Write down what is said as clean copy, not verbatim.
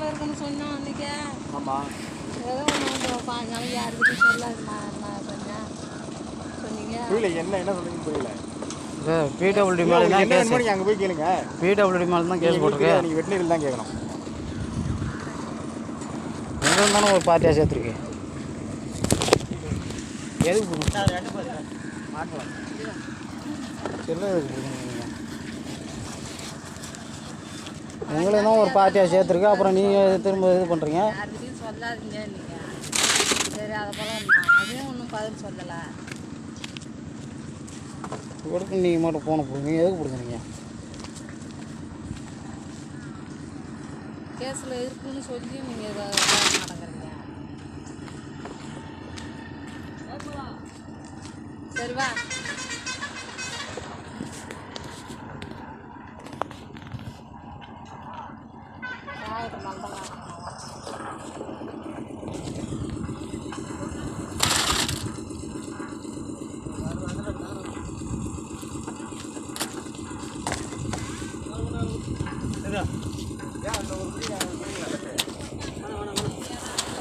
இருக்குன்னு சொன்னோம் அன்றைக்கி. ஆமாம். ஏதோ ஒன்று 5 நாளைக்கு யாருக்கிட்டையும் சொல்லாதுமா சொன்னேன் சொன்னீங்க. புரியல, என்ன சொல்லுங்க புரியல. பிடபிள்யூடி மேலே தான் கேஸ். நீங்கள் அங்கே போய் கேளுங்க. பிடபிள்யூடி மேலே தான் கேஸ் போட்டிருக்கேன். நீங்கள் வெட்டினரியில் தான் கேட்கணும். எங்கே இருந்தாலும் ஒரு பார்ட்டியாக சேர்த்துருக்கு. எதுக்கு மாட்டலாம் செல்ல எதுக்கு கொடுக்கணும்? உங்களே தான் ஒரு பார்ட்டியாக சேர்த்துருக்கு. அப்புறம் நீங்கள் திரும்ப இது பண்ணுறீங்க. யாருக்கிட்டையும் சொல்லாதீங்க நீங்கள். சரி அதை போல் அதுவும் ஒன்றும் பதில் சொல்லலை. கொடுக்கு நீங்கள் மட்டும் ஃபோனை கொடுங்க. எதுக்கு கொடுக்குறீங்க? கேஸில் இருக்குன்னு சொல்லி நீங்கள் நடக்கிறீங்க. சரி வா. ஏன் அந்த ஒரு